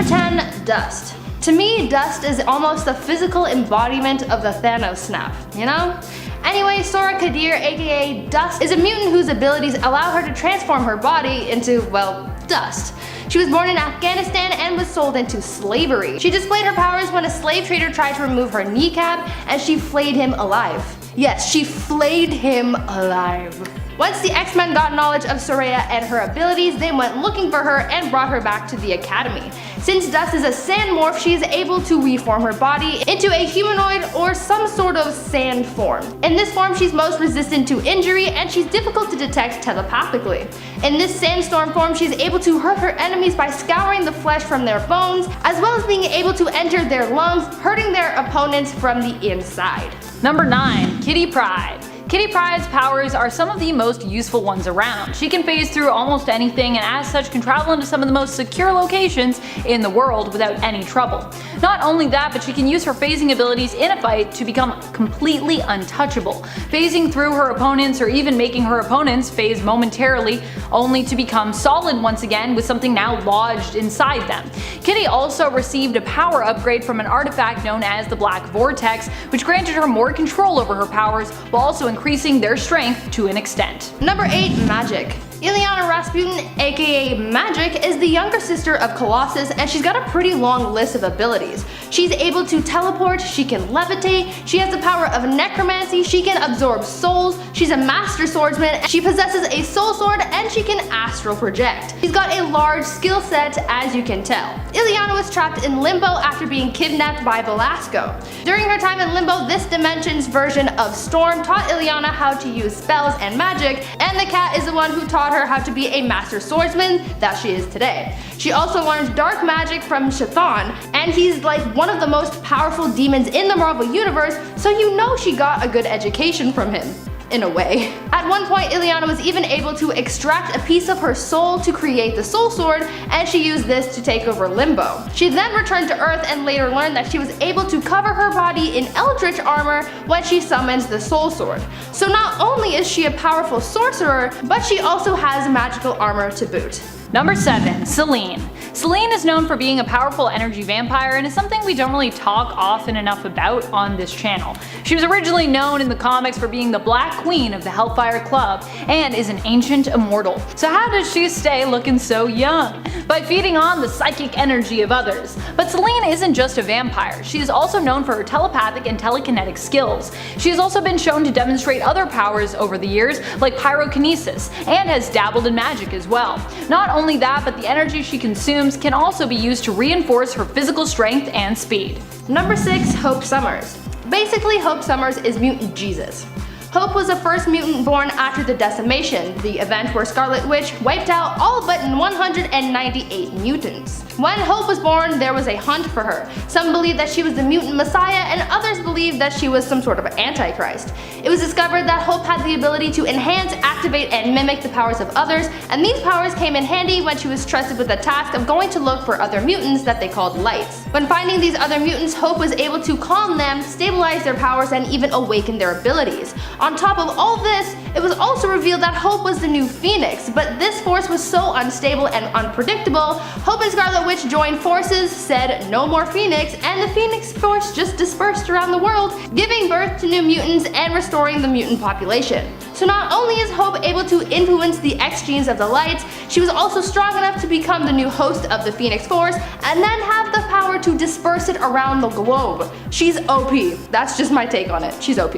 10. Dust. To me, Dust is almost the physical embodiment of the Thanos snap, you know? Anyway, Sora Kadir, aka Dust, is a mutant whose abilities allow her to transform her body into, well, dust. She was born in Afghanistan and was sold into slavery. She displayed her powers when a slave trader tried to remove her kneecap, and she flayed him alive. Yes, she flayed him alive. Once the X-Men got knowledge of Soraya and her abilities, they went looking for her and brought her back to the academy. Since Dust is a sand morph, she is able to reform her body into a humanoid or some sort of sand form. In this form, she's most resistant to injury and she's difficult to detect telepathically. In this sandstorm form, she's able to hurt her enemies by scouring the flesh from their bones, as well as being able to enter their lungs, hurting their opponents from the inside. Number 9. Kitty Pryde. Kitty Pryde's powers are some of the most useful ones around. She can phase through almost anything and as such can travel into some of the most secure locations in the world without any trouble. Not only that, but she can use her phasing abilities in a fight to become completely untouchable, phasing through her opponents or even making her opponents phase momentarily, only to become solid once again with something now lodged inside them. Kitty also received a power upgrade from an artifact known as the Black Vortex, which granted her more control over her powers while also increasing their strength to an extent. Number 8. Magik. Illyana Rasputin, aka Magik, is the younger sister of Colossus and she's got a pretty long list of abilities. She's able to teleport, she can levitate, she has the power of necromancy, she can absorb souls, she's a master swordsman, she possesses a soul sword, and she can astral project. She's got a large skill set, as you can tell. Illyana was trapped in Limbo after being kidnapped by Velasco. During her time in Limbo, this dimension's version of Storm taught Illyana how to use spells and magic, and the cat is the one who taught her how to be a master swordsman that she is today. She also learned dark magic from Chthon, and he's like one of the most powerful demons in the Marvel Universe, so you know she got a good education from him. In a way. At one point, Illyana was even able to extract a piece of her soul to create the soul sword, and she used this to take over Limbo. She then returned to Earth and later learned that she was able to cover her body in eldritch armor when she summons the soul sword. So not only is she a powerful sorcerer, but she also has magical armor to boot. Number 7. Selene. Selene is known for being a powerful energy vampire and is something we don't really talk often enough about on this channel. She was originally known in the comics for being the Black Queen of the Hellfire Club and is an ancient immortal. So how does she stay looking so young? By feeding on the psychic energy of others. But Selene isn't just a vampire, she is also known for her telepathic and telekinetic skills. She has also been shown to demonstrate other powers over the years, like pyrokinesis, and has dabbled in magic as well. Not only that, but the energy she consumes can also be used to reinforce her physical strength and speed. Number 6. Hope Summers. Basically, Hope Summers is mutant Jesus. Hope was the first mutant born after the decimation, the event where Scarlet Witch wiped out all but 198 mutants. When Hope was born, there was a hunt for her. Some believed that she was the mutant messiah, and others believed that she was some sort of antichrist. It was discovered that Hope had the ability to enhance, activate, and mimic the powers of others, and these powers came in handy when she was trusted with the task of going to look for other mutants that they called lights. When finding these other mutants, Hope was able to calm them, stabilize their powers, and even awaken their abilities. On top of all this, it was also revealed that Hope was the new Phoenix, but this force was so unstable and unpredictable, Hope and Scarlet Witch joined forces, said no more Phoenix, and the Phoenix Force just dispersed around the world, giving birth to new mutants and restoring the mutant population. So not only is Hope able to influence the X genes of the lights, she was also strong enough to become the new host of the Phoenix Force, and then have the power to disperse it around the globe. She's OP. That's just my take on it. She's OP.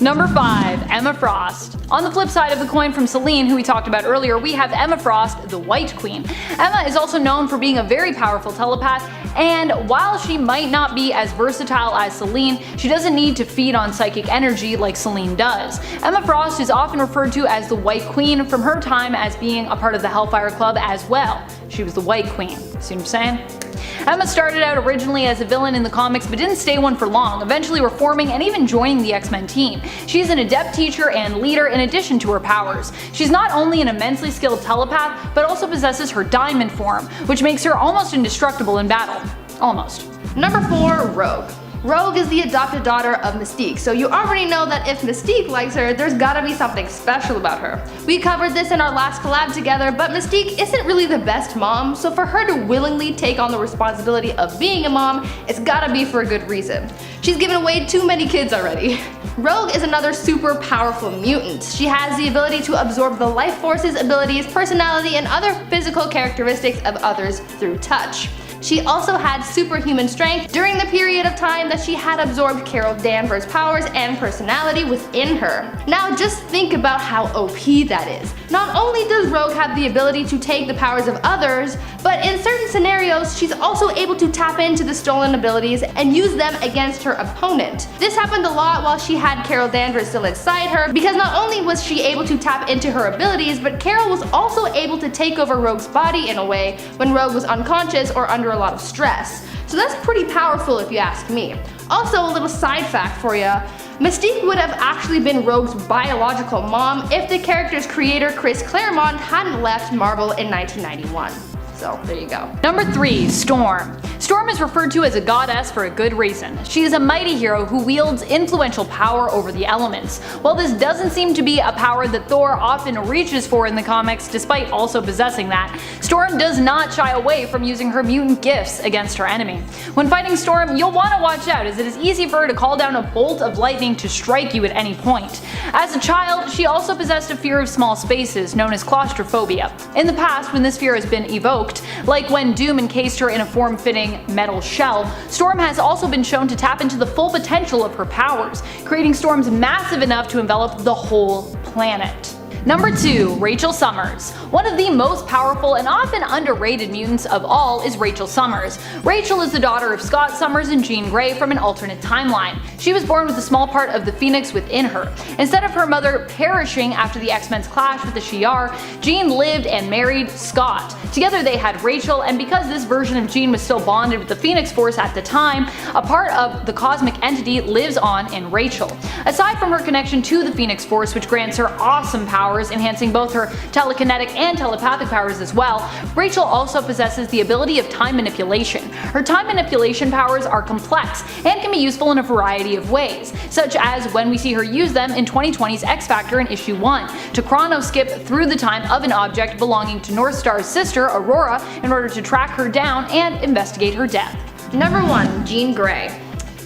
Number 5. Emma Frost. On the flip side of the coin from Selene, who we talked about earlier, we have Emma Frost, the White Queen. Emma is also known for being a very powerful telepath, and while she might not be as versatile as Selene, she doesn't need to feed on psychic energy like Selene does. Emma Frost is often referred to as the White Queen from her time as being a part of the Hellfire Club as well. She was the White Queen. See what I'm saying? Emma started out originally as a villain in the comics but didn't stay one for long, eventually reforming and even joining the X-Men team. She's an adept teacher and leader in addition to her powers. She's not only an immensely skilled telepath, but also possesses her diamond form, which makes her almost indestructible in battle. Almost. Number 4. Rogue. Rogue is the adopted daughter of Mystique, so you already know that if Mystique likes her, there's gotta be something special about her. We covered this in our last collab together, but Mystique isn't really the best mom, so for her to willingly take on the responsibility of being a mom, it's gotta be for a good reason. She's given away too many kids already. Rogue is another super powerful mutant. She has the ability to absorb the life forces, abilities, personality, and other physical characteristics of others through touch. She also had superhuman strength during the period of time that she had absorbed Carol Danvers' powers and personality within her. Now just think about how OP that is. Not only does Rogue have the ability to take the powers of others, but in certain scenarios she's also able to tap into the stolen abilities and use them against her opponent. This happened a lot while she had Carol Danvers still inside her, because not only was she able to tap into her abilities, but Carol was also able to take over Rogue's body in a way when Rogue was unconscious or under a lot of stress. So that's pretty powerful if you ask me. Also, a little side fact for you. Mystique would have actually been Rogue's biological mom if the character's creator Chris Claremont hadn't left Marvel in 1991. So there you go. Number 3. Storm. Storm is referred to as a goddess for a good reason. She is a mighty hero who wields influential power over the elements. While this doesn't seem to be a power that Thor often reaches for in the comics, despite also possessing that, Storm does not shy away from using her mutant gifts against her enemy. When fighting Storm, you'll want to watch out, as it is easy for her to call down a bolt of lightning to strike you at any point. As a child, she also possessed a fear of small spaces, known as claustrophobia. In the past, when this fear has been evoked, like when Doom encased her in a form-fitting metal shell, Storm has also been shown to tap into the full potential of her powers, creating storms massive enough to envelop the whole planet. Number 2. Rachel Summers. One of the most powerful and often underrated mutants of all is Rachel Summers. Rachel is the daughter of Scott Summers and Jean Grey from an alternate timeline. She was born with a small part of the Phoenix within her. Instead of her mother perishing after the X-Men's clash with the Shi'ar, Jean lived and married Scott. Together they had Rachel, and because this version of Jean was still bonded with the Phoenix Force at the time, a part of the cosmic entity lives on in Rachel. Aside from her connection to the Phoenix Force, which grants her awesome powers, enhancing both her telekinetic and telepathic powers as well, Rachel also possesses the ability of time manipulation. Her time manipulation powers are complex and can be useful in a variety of ways, such as when we see her use them in 2020's X Factor in issue 1, to chrono-skip through the time of an object belonging to North Star's sister, Aurora, in order to track her down and investigate her death. Number 1. Jean Grey.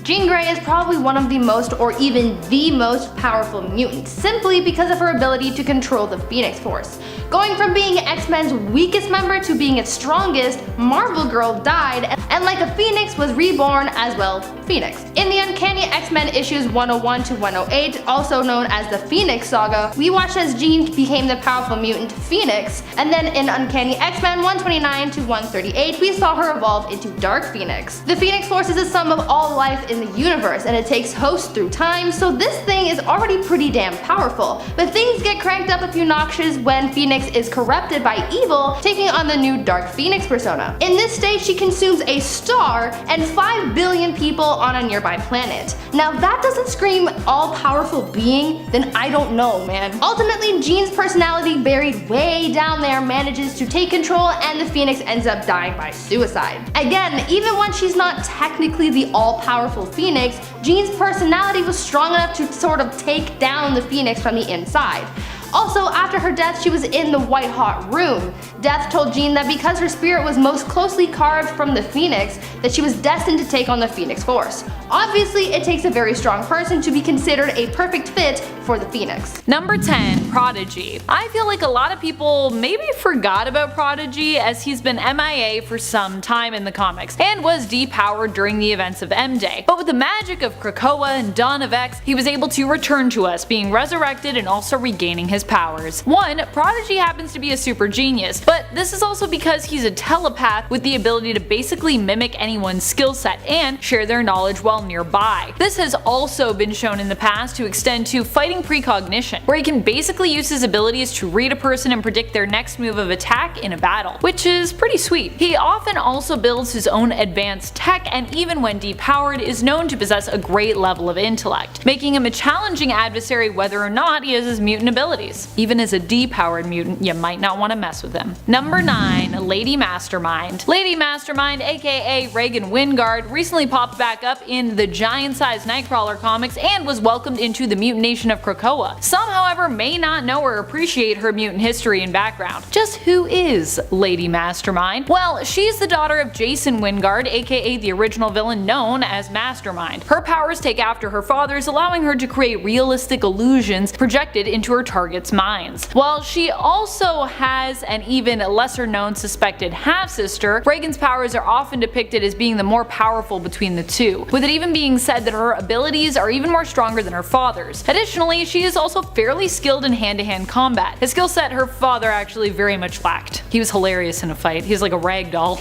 Jean Grey is probably one of the most, or even the most powerful mutants, simply because of her ability to control the Phoenix Force. Going from being X-Men's weakest member to being its strongest, Marvel Girl died, and like a phoenix was reborn as well, Phoenix. In the Uncanny X-Men issues 101 to 108, also known as the Phoenix Saga, we watched as Jean became the powerful mutant Phoenix, and then in Uncanny X-Men 129 to 138, we saw her evolve into Dark Phoenix. The Phoenix Force is the sum of all life in the universe, and it takes hosts through time, so this thing is already pretty damn powerful. But things get cranked up a few notches when Phoenix is corrupted by evil, taking on the new Dark Phoenix persona. In this state, she consumes a star and 5 billion people on a nearby planet. Now if that doesn't scream all-powerful being, then I don't know, man. Ultimately, Jean's personality buried way down there manages to take control, and the Phoenix ends up dying by suicide. Again, even when she's not technically the all-powerful Phoenix, Jean's personality was strong enough to sort of take down the Phoenix from the inside. Also, after her death, she was in the white hot room. Death told Jean that because her spirit was most closely carved from the Phoenix, that she was destined to take on the Phoenix Force. Obviously, it takes a very strong person to be considered a perfect fit for the Phoenix. Number 10. Prodigy. I feel like a lot of people maybe forgot about Prodigy, as he's been MIA for some time in the comics, and was depowered during the events of M-Day. But with the magic of Krakoa and Dawn of X, he was able to return to us, being resurrected and also regaining his powers. 1. Prodigy happens to be a super genius, but this is also because he's a telepath with the ability to basically mimic anyone's skill set and share their knowledge while nearby. This has also been shown in the past to extend to fighting fighting precognition, where he can basically use his abilities to read a person and predict their next move of attack in a battle, which is pretty sweet. He often also builds his own advanced tech, and even when depowered is known to possess a great level of intellect, making him a challenging adversary whether or not he has his mutant abilities. Even as a depowered mutant, you might not want to mess with him. Number 9. Lady Mastermind. Lady Mastermind, aka Reagan Wingard, recently popped back up in the giant-sized Nightcrawler comics and was welcomed into the mutant nation of Krakoa. Some, however, may not know or appreciate her mutant history and background. Just who is Lady Mastermind? Well, she's the daughter of Jason Wingard, aka the original villain known as Mastermind. Her powers take after her father's, allowing her to create realistic illusions projected into her target's minds. While she also has an even lesser known suspected half-sister, Reagan's powers are often depicted as being the more powerful between the two, with it even being said that her abilities are even more stronger than her father's. Additionally, she is also fairly skilled in hand-to-hand combat, a skill set her father actually very much lacked. He was hilarious in a fight. He's like a rag doll.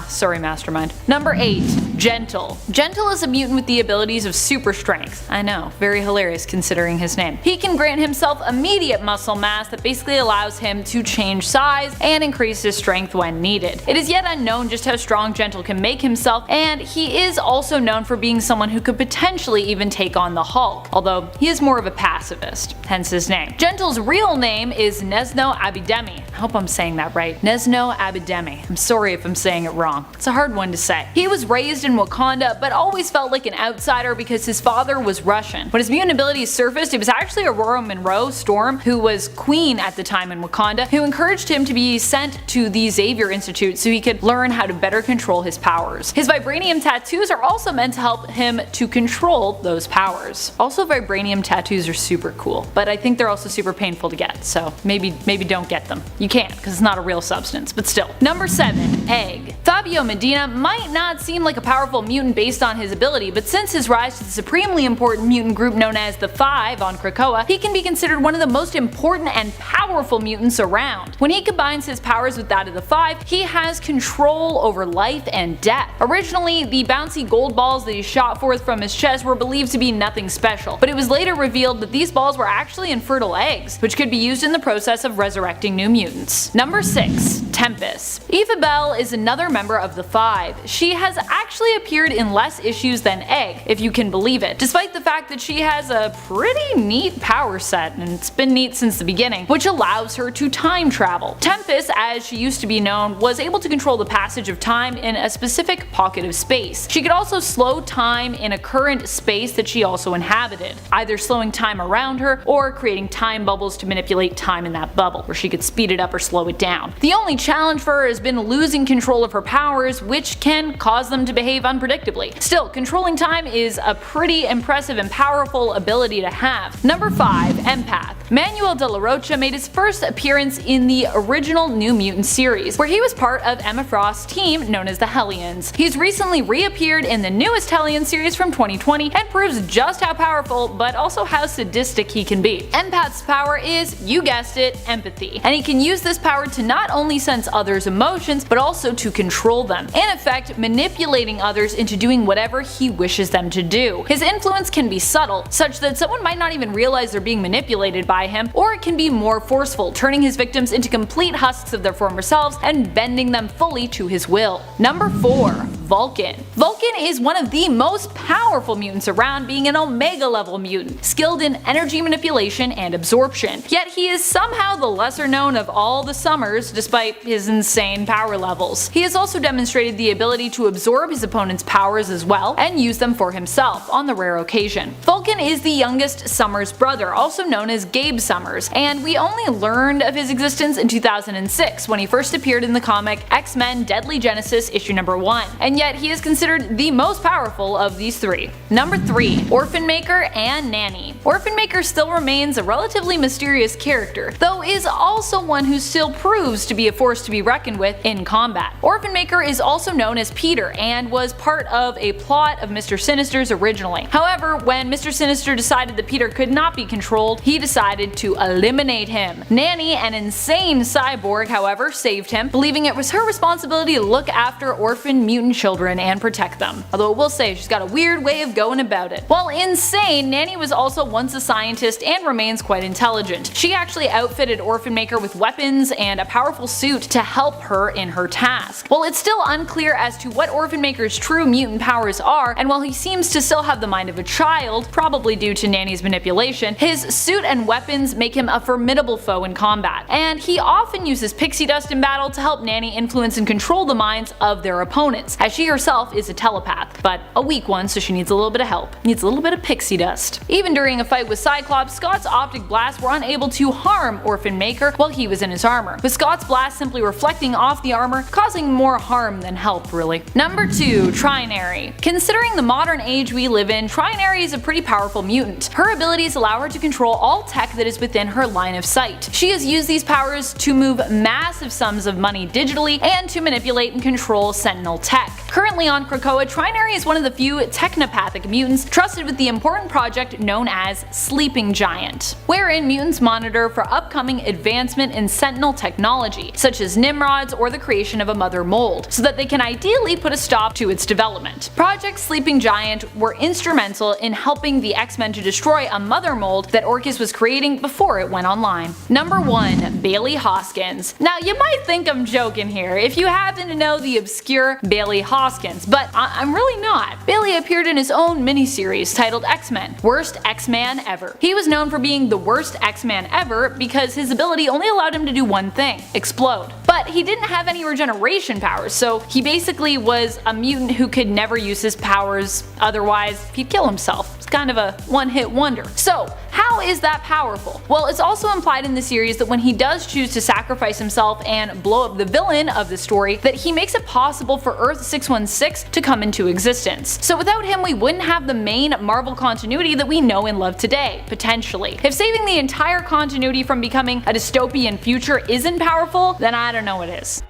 Sorry Mastermind. Number 8. Gentle. Gentle is a mutant with the abilities of super strength. I know, very hilarious considering his name. He can grant himself immediate muscle mass that basically allows him to change size and increase his strength when needed. It is yet unknown just how strong Gentle can make himself, and he is also known for being someone who could potentially even take on the Hulk, although he is more of a pacifist, hence his name. Gentle's real name is Nezno Abidemi. I hope I'm saying that right. Nezno Abidemi. I'm sorry if I'm saying it wrong. It's a hard one to say. He was raised in Wakanda, but always felt like an outsider because his father was Russian. When his mutant abilities surfaced, it was actually Aurora Monroe Storm, who was queen at the time in Wakanda, who encouraged him to be sent to the Xavier Institute so he could learn how to better control his powers. His vibranium tattoos are also meant to help him to control those powers. Also, vibranium tattoos are super cool, but I think they're also super painful to get, so maybe don't get them. You can't, because it's not a real substance, but still. Number 7. Egg. Fabio Medina might not seem like a powerful mutant based on his ability, but since his rise to the supremely important mutant group known as the Five on Krakoa, he can be considered one of the most important and powerful mutants around. When he combines his powers with that of the Five, he has control over life and death. Originally, the bouncy gold balls that he shot forth from his chest were believed to be nothing special, but it was later revealed that these balls were actually infertile eggs, which could be used in the process of resurrecting new mutants. Number 6. Tempus. Eva Bell is another member of the Five. She has actually appeared in less issues than Egg, if you can believe it, despite the fact that she has a pretty neat power set, and it's been neat since the beginning, which allows her to time travel. Tempus, as she used to be known, was able to control the passage of time in a specific pocket of space. She could also slow time in a current space that she also inhabited, either slowing time around her or creating time bubbles to manipulate time in that bubble, where she could speed it up or slow it down. The only challenge for her has been losing control of her powers, which can cause them to behave unpredictably. Still, controlling time is a pretty impressive and powerful ability to have. Number 5. Empath. Manuel de la Rocha made his first appearance in the original New Mutant series, where he was part of Emma Frost's team known as the Hellions. He's recently reappeared in the newest Hellion series from 2020 and proves just how powerful, but also how sadistic he can be. Empath's power is, you guessed it, empathy, and he can use this power to not only sense others' emotions, but also to control them, in effect manipulating others into doing whatever he wishes them to do. His influence can be subtle, such that someone might not even realize they're being manipulated by him, or it can be more forceful, turning his victims into complete husks of their former selves and bending them fully to his will. Number 4. Vulcan. Vulcan is one of the most powerful mutants around, being an Omega level mutant, skilled in energy manipulation and absorption. Yet he is somehow the lesser known of all the Summers despite his insane power levels. He has also demonstrated the ability to absorb his opponent's powers as well, and use them for himself on the rare occasion. Vulcan is the youngest Summers brother, also known as Gabe Summers, and we only learned of his existence in 2006 when he first appeared in the comic X-Men Deadly Genesis issue number 1, and yet he is considered the most powerful of these three. Number 3. ORPHAN-MAKER and NAMY. ORPHAN-MAKER still remains a relatively mysterious character, though is also one who still proves to be a force to be reckoned with in combat. ORPHAN-MAKER is also known as Peter and was part of a plot of Mr. Sinister's originally. However, when Mr. Sinister decided that Peter could not be controlled, he decided to eliminate him. Nanny, an insane cyborg, however, saved him, believing it was her responsibility to look after orphan mutant children and protect them. them. Although I will say she's got a weird way of going about it. While insane, Nanny was also once a scientist and remains quite intelligent. She actually outfitted ORPHAN-MAKER with weapons and a powerful suit to help her in her task. While it's still unclear as to what ORPHAN-MAKER's true mutant powers are, and while he seems to still have the mind of a child, probably due to Nanny's manipulation, his suit and weapons make him a formidable foe in combat, and he often uses pixie dust in battle to help Nanny influence and control the minds of their opponents, as she herself is a telepath, but a weak one, so she needs a little bit of help. Needs a little bit of pixie dust. Even during a fight with Cyclops, Scott's optic blasts were unable to harm ORPHAN-MAKER while he was in his armor, with Scott's blast simply reflecting off the armor, causing more harm than help, really. Number 2. TRINARY. Considering the modern age we live in, TRINARY is a pretty powerful mutant. Her abilities allow her to control all tech that is within her line of sight. She has used these powers to move massive sums of money digitally and to manipulate and control Sentinel tech. Currently on Krakoa, TRINARY is one of the few technopathic mutants trusted with the important project known as Sleeping Giant, wherein mutants monitor for upcoming advancement in Sentinel technology, such as Nimrods or the creation of a mother mold, so that they can ideally put a stop to its development. Project Sleeping Giant were instrumental in helping the X-Men to destroy a mother mold that Orchis was creating before it went online. Number 1. Bailey Hoskins. Now you might think I'm joking here if you happen to know the obscure Bailey Hoskins, but I'm really not. Bailey appeared in his own miniseries titled X-Men, Worst X-Man Ever. He was known for being the worst X-Man ever because his ability only allowed him to do one thing: explode. But he didn't have any regeneration powers, so he basically was a mutant who could never use his powers, otherwise he'd kill himself. It's kind of a one-hit wonder. So how is that powerful? Well, it's also implied in the series that when he does choose to sacrifice himself and blow up the villain of the story, that he makes it possible for Earth 616 to come into existence. So without him, we wouldn't have the main Marvel continuity that we know and love today, potentially. If saving the entire continuity from becoming a dystopian future isn't powerful, then I don't know what is.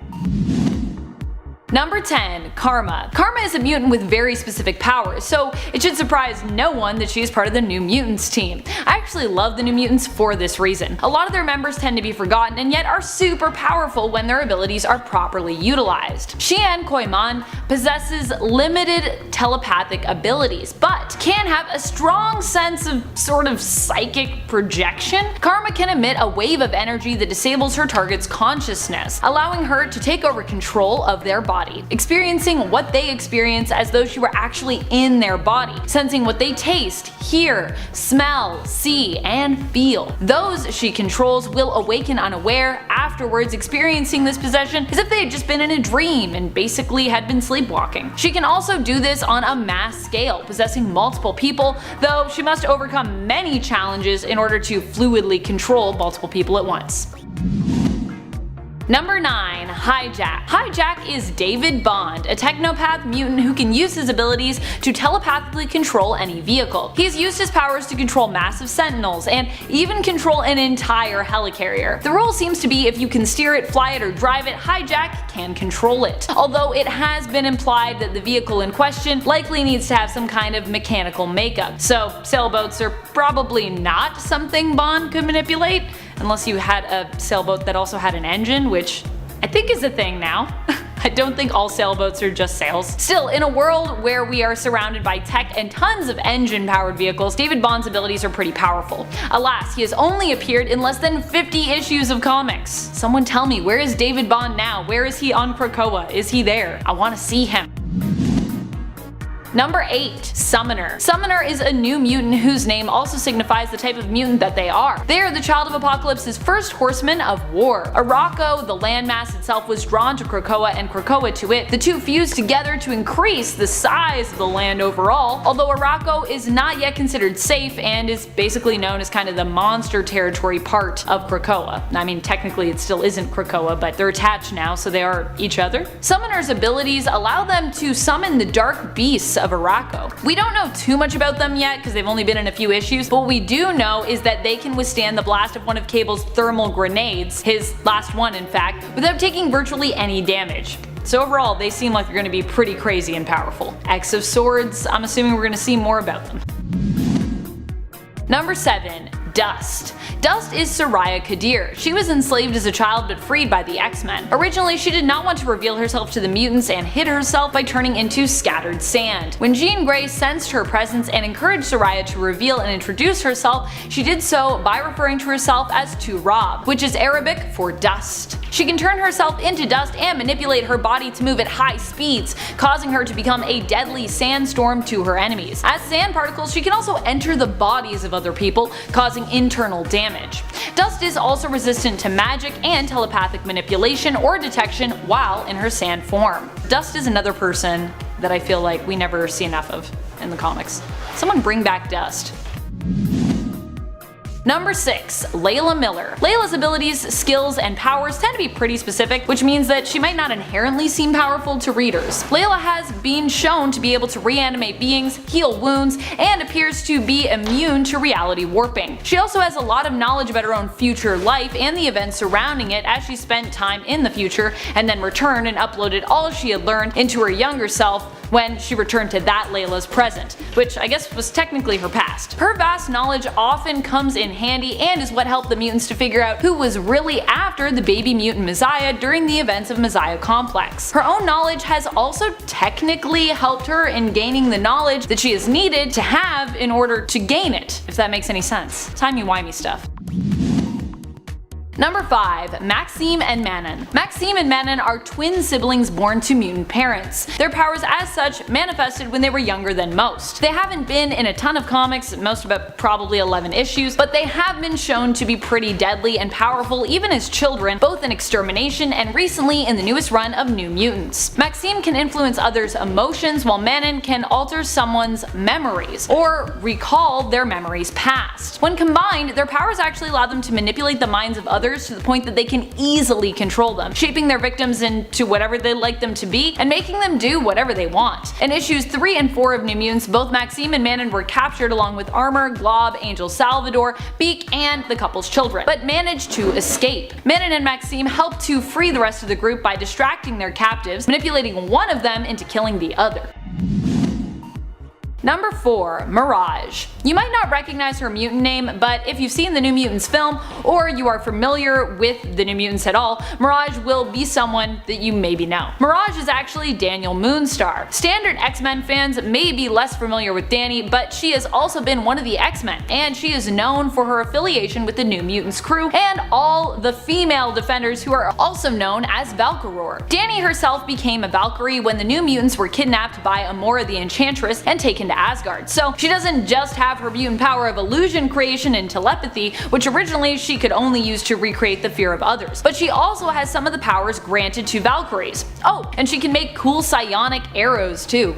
Number 10. Karma. Karma is a mutant with very specific powers, so it should surprise no one that she is part of the New Mutants team. I actually love the New Mutants for this reason. A lot of their members tend to be forgotten and yet are super powerful when their abilities are properly utilized. Xian Koiman possesses limited telepathic abilities, but can have a strong sense of sort of psychic projection. Karma can emit a wave of energy that disables her target's consciousness, allowing her to take over control of their body, experiencing what they experience as though she were actually in their body, sensing what they taste, hear, smell, see, and feel. Those she controls will awaken unaware, afterwards experiencing this possession as if they had just been in a dream and basically had been sleepwalking. She can also do this on a mass scale, possessing multiple people, though she must overcome many challenges in order to fluidly control multiple people at once. Number 9. HIJACK. HIJACK is David Bond, a technopath mutant who can use his abilities to telepathically control any vehicle. He's used his powers to control massive sentinels and even control an entire helicarrier. The rule seems to be if you can steer it, fly it, or drive it, HIJACK can control it. Although it has been implied that the vehicle in question likely needs to have some kind of mechanical makeup, so sailboats are probably not something Bond could manipulate, unless you had a sailboat that also had an engine, which I think is a thing now. I don't think all sailboats are just sails. Still, in a world where we are surrounded by tech and tons of engine-powered vehicles, David Bond's abilities are pretty powerful. Alas, he has only appeared in less than 50 issues of comics. Someone tell me, where is David Bond now? Where is he on Krakoa? Is he there? I want to see him. Number 8. Summoner. Summoner is a new mutant whose name also signifies the type of mutant that they are. They are the child of Apocalypse's first horsemen of war. Arakko, the landmass itself, was drawn to Krakoa and Krakoa to it. The two fused together to increase the size of the land overall, although Arakko is not yet considered safe and is basically known as kind of the monster territory part of Krakoa. I mean, technically it still isn't Krakoa, but they're attached now, so they are each other. Summoner's abilities allow them to summon the dark beasts of Arakko. We don't know too much about them yet because they've only been in a few issues, but what we do know is that they can withstand the blast of one of Cable's thermal grenades, his last one in fact, without taking virtually any damage. So overall, they seem like they're going to be pretty crazy and powerful. X of Swords, I'm assuming we're going to see more about them. Number 7. Dust. Dust is Soraya Kadir. She was enslaved as a child but freed by the X-Men. Originally, she did not want to reveal herself to the mutants and hid herself by turning into scattered sand. When Jean Grey sensed her presence and encouraged Soraya to reveal and introduce herself, she did so by referring to herself as Turab, which is Arabic for dust. She can turn herself into dust and manipulate her body to move at high speeds, causing her to become a deadly sandstorm to her enemies. As sand particles, she can also enter the bodies of other people, causing internal damage. Dust is also resistant to magic and telepathic manipulation or detection while in her sand form. Dust is another person that I feel like we never see enough of in the comics. Someone bring back Dust. Number 6. Layla Miller. Layla's abilities, skills, and powers tend to be pretty specific, which means that she might not inherently seem powerful to readers. Layla has been shown to be able to reanimate beings, heal wounds, and appears to be immune to reality warping. She also has a lot of knowledge about her own future life and the events surrounding it, as she spent time in the future and then returned and uploaded all she had learned into her younger self when she returned to that Layla's present, which I guess was technically her past. Her vast knowledge often comes in handy and is what helped the mutants to figure out who was really after the baby mutant Messiah during the events of Messiah Complex. Her own knowledge has also technically helped her in gaining the knowledge that she has needed to have in order to gain it, if that makes any sense. Timey-wimey stuff. Number 5. Maxime and Manon. Maxime and Manon are twin siblings born to mutant parents. Their powers as such manifested when they were younger than most. They haven't been in a ton of comics, most about probably 11 issues, but they have been shown to be pretty deadly and powerful even as children, both in Extermination and recently in the newest run of New Mutants. Maxime can influence others' emotions, while Manon can alter someone's memories, or recall their memories past. When combined, their powers actually allow them to manipulate the minds of others to the point that they can easily control them, shaping their victims into whatever they like them to be and making them do whatever they want. In issues 3 and 4 of New Mutants, both Maxime and Manon were captured along with Armor, Glob, Angel Salvador, Beak, and the couple's children, but managed to escape. Manon and Maxime helped to free the rest of the group by distracting their captives, manipulating one of them into killing the other. Number 4. Mirage. You might not recognize her mutant name, but if you've seen the New Mutants film, or you are familiar with the New Mutants at all, Mirage will be someone that you maybe know. Mirage is actually Daniel Moonstar. Standard X-Men fans may be less familiar with Dani, but she has also been one of the X-Men, and she is known for her affiliation with the New Mutants crew and all the female defenders who are also known as Valkyrie. Dani herself became a Valkyrie when the New Mutants were kidnapped by Amora the Enchantress and taken to Asgard, so she doesn't just have her mutant power of illusion creation and telepathy, which originally she could only use to recreate the fear of others, but she also has some of the powers granted to Valkyries. Oh, and she can make cool psionic arrows too.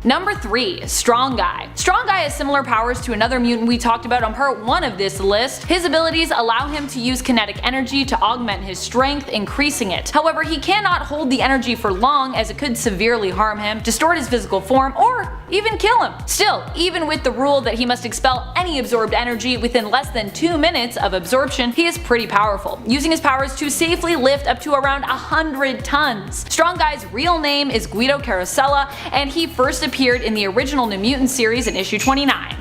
Number 3. Strong Guy. Strong Guy has similar powers to another mutant we talked about on part 1 of this list. His abilities allow him to use kinetic energy to augment his strength, increasing it. However, he cannot hold the energy for long, as it could severely harm him, distort his physical form, or even kill him. Still, even with the rule that he must expel any absorbed energy within less than 2 minutes of absorption, he is pretty powerful, using his powers to safely lift up to around 100 tons. Strong Guy's real name is Guido Carosella, and he first appeared in the original New Mutant series in issue 29.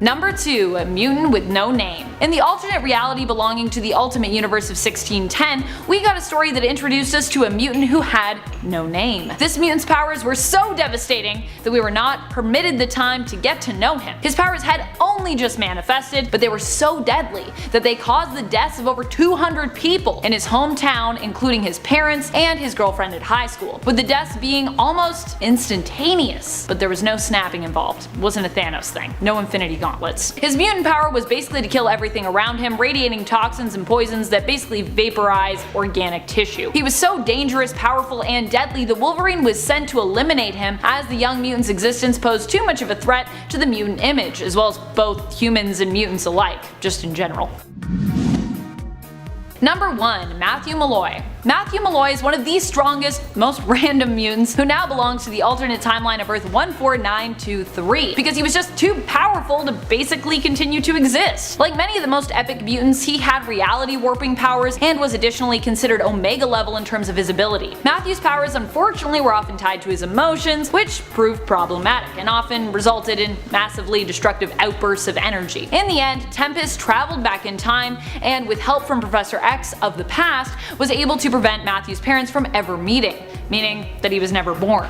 Number 2. A mutant with no name. In the alternate reality belonging to the Ultimate Universe of 1610, we got a story that introduced us to a mutant who had no name. This mutant's powers were so devastating that we were not permitted the time to get to know him. His powers had only just manifested, but they were so deadly that they caused the deaths of over 200 people in his hometown, including his parents and his girlfriend at high school, with the deaths being almost instantaneous. But there was no snapping involved. It wasn't a Thanos thing. No Infinity Gauntlets. His mutant power was basically to kill everything around him, radiating toxins and poisons that basically vaporize organic tissue. He was so dangerous, powerful, and deadly that Wolverine was sent to eliminate him, as the young mutant's existence posed too much of a threat to the mutant image, as well as both humans and mutants alike, just in general. Number 1. Matthew Malloy. Matthew Malloy is one of the strongest, most random mutants who now belongs to the alternate timeline of Earth 14923 because he was just too powerful to basically continue to exist. Like many of the most epic mutants, he had reality warping powers and was additionally considered Omega level in terms of his ability. Matthew's powers unfortunately were often tied to his emotions, which proved problematic and often resulted in massively destructive outbursts of energy. In the end, Tempus traveled back in time and, with help from Professor X of the past, was able to prevent Matthew's parents from ever meeting, meaning that he was never born.